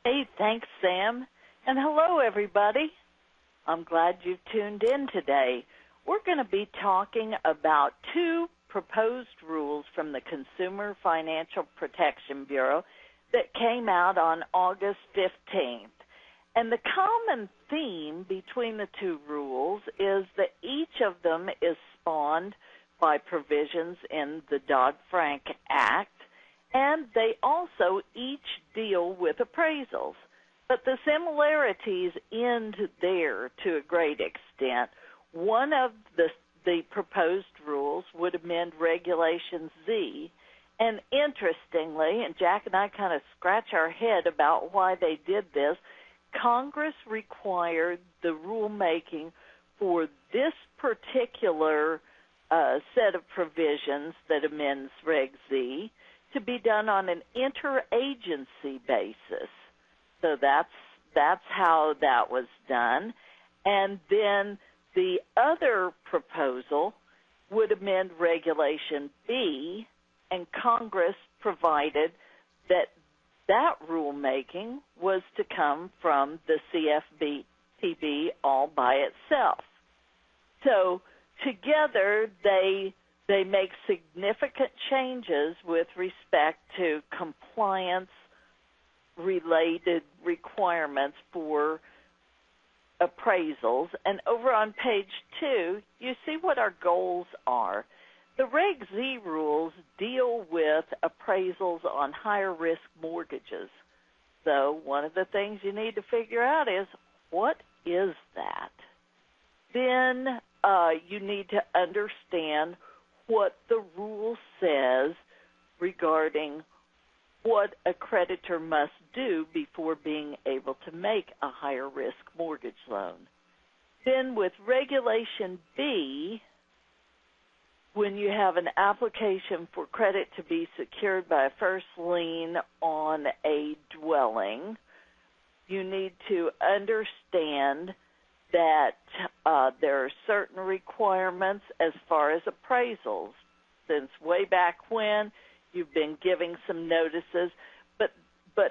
Hey, thanks, Sam. And hello, everybody. I'm glad you've tuned in today. We're going to be talking about two proposed rules from the Consumer Financial Protection Bureau that came out on August 15th. And the common theme between the two rules is that each of them is spawned by provisions in the Dodd-Frank Act, and they also each deal with appraisals. But the similarities end there to a great extent. One of the proposed rules would amend Regulation Z, and interestingly, and Jack and I kind of scratch our head about why they did this, Congress required the rulemaking for this particular set of provisions that amends Reg Z to be done on an interagency basis. So that's how that was done. And then the other proposal would amend Regulation B, and Congress provided that rulemaking was to come from the CFPB all by itself. So together they make significant changes with respect to compliance-related requirements for appraisals. And over on page 2, you see what our goals are. The Reg Z rules deal with appraisals on higher-risk mortgages. So one of the things you need to figure out is, what is that? Then you need to understand what the rule says regarding what a creditor must do before being able to make a higher-risk mortgage loan. Then with Regulation B, when you have an application for credit to be secured by a first lien on a dwelling, you need to understand that there are certain requirements as far as appraisals. Since way back when, you've been giving some notices, but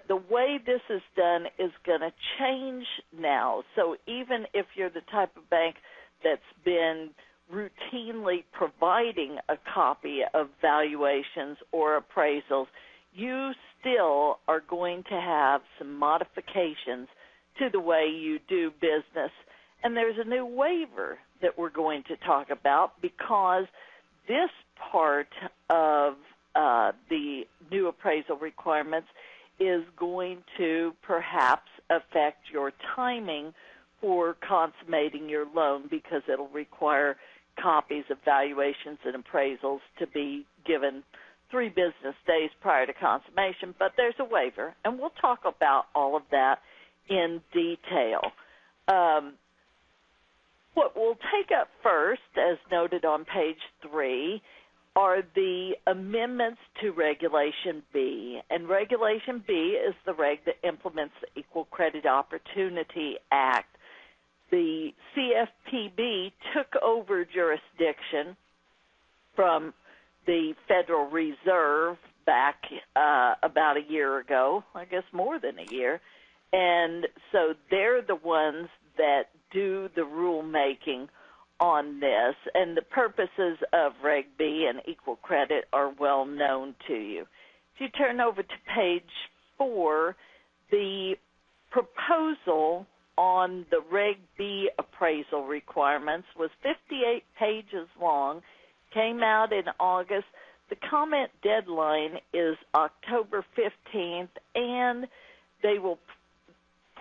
the way this is done is going to change now. So even if you're the type of bank that's been routinely providing a copy of valuations or appraisals, you still are going to have some modifications to the way you do business. And there's a new waiver that we're going to talk about, because this part of the new appraisal requirements is going to perhaps affect your timing for consummating your loan, because it'll require copies of valuations and appraisals to be given 3 business days prior to consummation. But there's a waiver, and we'll talk about all of that in detail. What we'll take up first, as noted on page 3, are the amendments to Regulation B. And Regulation B is the reg that implements the Equal Credit Opportunity Act. The CFPB took over jurisdiction from the Federal Reserve back about a year ago, I guess more than a year. And so they're the ones that do the rulemaking on this, and the purposes of Reg B and equal credit are well known to you. If you turn over to page 4, the proposal on the Reg B appraisal requirements was 58 pages long, came out in August. The comment deadline is October 15th, and they will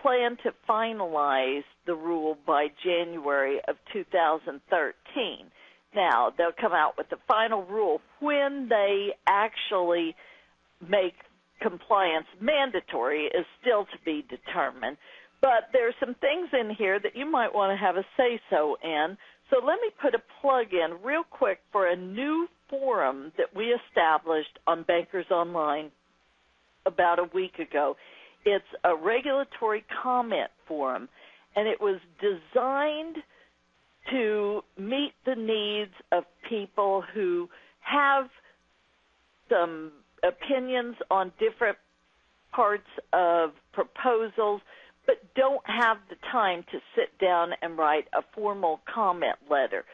plan to finalize the rule by January of 2013. Now, they'll come out with the final rule. When they actually make compliance mandatory is still to be determined. But there's some things in here that you might want to have a say-so in. So let me put a plug in real quick for a new forum that we established on Bankers Online about a week ago. It's a regulatory comment forum, and it was designed to meet the needs of people who have some opinions on different parts of proposals, but don't have the time to sit down and write a formal comment letter.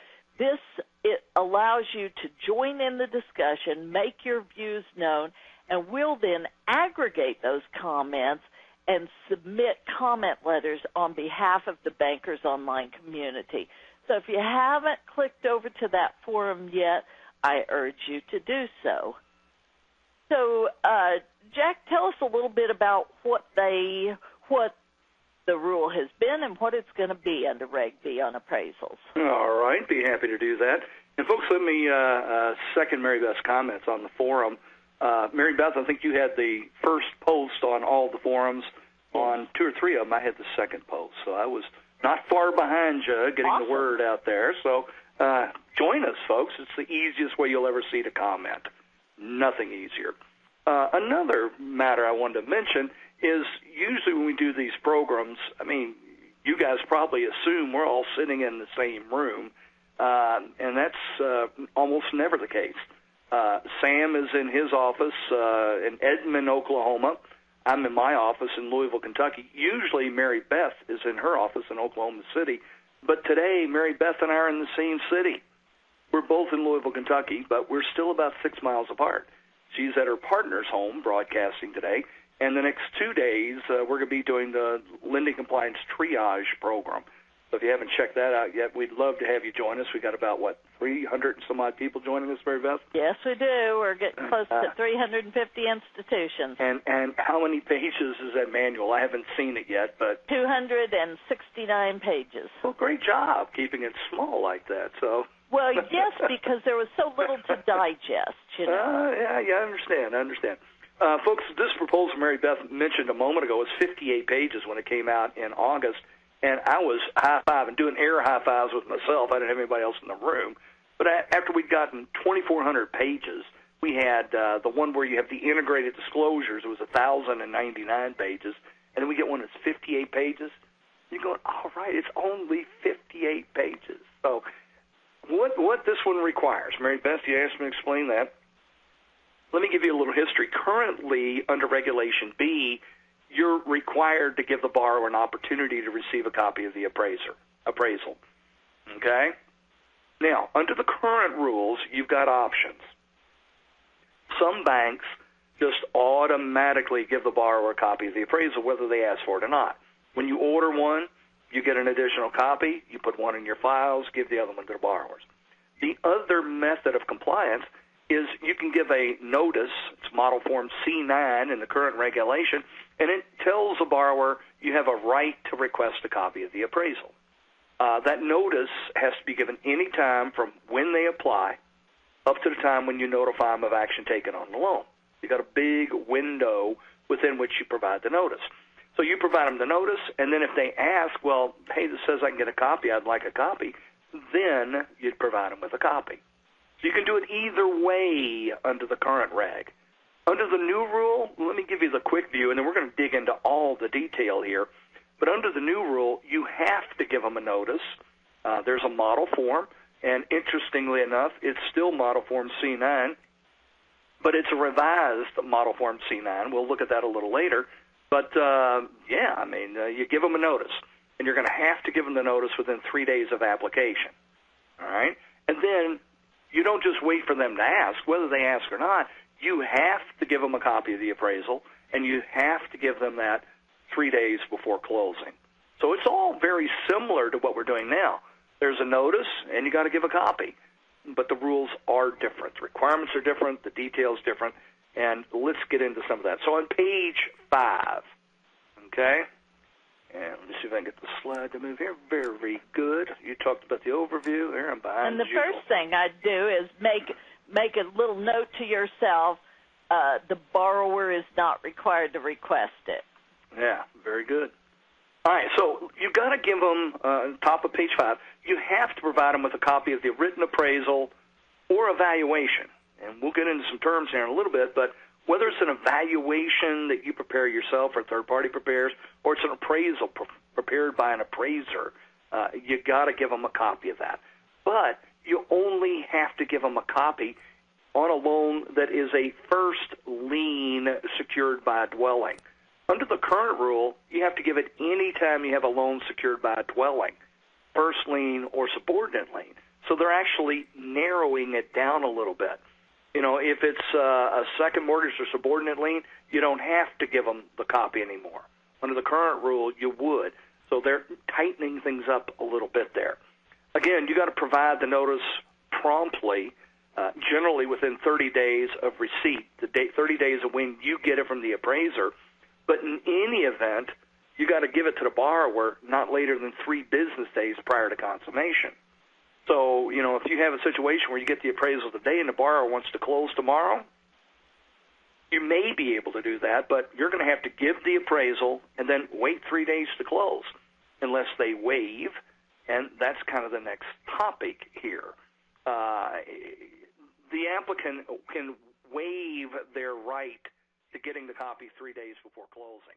It allows you to join in the discussion, make your views known, and we'll then aggregate those comments and submit comment letters on behalf of the Bankers Online community. So if you haven't clicked over to that forum yet, I urge you to do so. So, Jack, tell us a little bit about what the rule has been and what it's going to be under Reg B on appraisals. All right, be happy to do that. And folks, let me second Mary Beth's comments on the forum. Mary Beth, I think you had the first post on all the forums. On 2 or 3 of them, I had the second post. So I was not far behind you getting awesome. The word out there. So join us, folks. It's the easiest way you'll ever see to comment. Nothing easier. Another matter I wanted to mention is usually when we do these programs, I mean, you guys probably assume we're all sitting in the same room, and that's almost never the case. Sam is in his office in Edmond, Oklahoma. I'm in my office in Louisville, Kentucky. Usually Mary Beth is in her office in Oklahoma City, but today Mary Beth and I are in the same city. We're both in Louisville, Kentucky, but we're still about 6 miles apart. She's at her partner's home broadcasting today, and the next 2 days we're going to be doing the lending compliance triage program. So if you haven't checked that out yet, we'd love to have you join us. We got about, 300 and some odd people joining us, Mary Beth? Yes, we do. We're getting close to 350 institutions. And how many pages is that manual? I haven't seen it yet, but 269 pages. Well, great job keeping it small like that. So. Well, yes, because there was so little to digest, you know. Yeah, I understand. Folks, this proposal Mary Beth mentioned a moment ago was 58 pages when it came out in August, and I was high-fiving, doing air high-fives with myself. I didn't have anybody else in the room. But after we'd gotten 2,400 pages, we had the one where you have the integrated disclosures. It was 1,099 pages, and then we get one that's 58 pages. You're going, all right, it's only 58 pages. So what this one requires, Mary Beth, you asked me to explain that. Let me give you a little history. Currently, under Regulation B, you're required to give the borrower an opportunity to receive a copy of the appraisal. Okay? Now, under the current rules, you've got options. Some banks just automatically give the borrower a copy of the appraisal, whether they ask for it or not. When you order one, you get an additional copy, you put one in your files, give the other one to the borrowers. The other method of compliance is you can give a notice, it's Model Form C9 in the current regulation, and it tells the borrower you have a right to request a copy of the appraisal. That notice has to be given any time from when they apply up to the time when you notify them of action taken on the loan. You've got a big window within which you provide the notice. So you provide them the notice, and then if they ask, well, hey, this says I can get a copy, I'd like a copy, then you'd provide them with a copy. So you can do it either way under the current reg. Under the new rule, let me give you the quick view, and then we're going to dig into all the detail here. But under the new rule, you have to give them a notice. There's a model form, and interestingly enough, it's still Model Form C9, but it's a revised Model Form C9. We'll look at that a little later. But, you give them a notice, and you're going to have to give them the notice within 3 days of application. All right? And then you don't just wait for them to ask. Whether they ask or not, you have to give them a copy of the appraisal, and you have to give them that 3 days before closing. So it's all very similar to what we're doing now. There's a notice, and you got to give a copy. But the rules are different. The requirements are different. The details different. And let's get into some of that. So on page 5, okay, and let me see if I can get the slide to move here. Very good. You talked about the overview. There, I'm behind you. And the first thing I'd do is make a little note to yourself, the borrower is not required to request it. Yeah, very good. All right, so you've got to give them, top of page 5, you have to provide them with a copy of the written appraisal or evaluation. And we'll get into some terms here in a little bit, but whether it's an evaluation that you prepare yourself or a third party prepares, or it's an appraisal prepared by an appraiser, you got to give them a copy of that. But you only have to give them a copy on a loan that is a first lien secured by a dwelling. Under the current rule, you have to give it any time you have a loan secured by a dwelling, first lien or subordinate lien. So they're actually narrowing it down a little bit. If it's a second mortgage or subordinate lien, you don't have to give them the copy anymore. Under the current rule, you would. So they're tightening things up a little bit there. Again, you got to provide the notice promptly, generally within 30 days of receipt, 30 days of when you get it from the appraiser. But in any event, you got to give it to the borrower not later than 3 business days prior to consummation. So, if you have a situation where you get the appraisal today and the borrower wants to close tomorrow, you may be able to do that, but you're going to have to give the appraisal and then wait 3 days to close unless they waive, and that's kind of the next topic here. The applicant can waive their right to getting the copy 3 days before closing.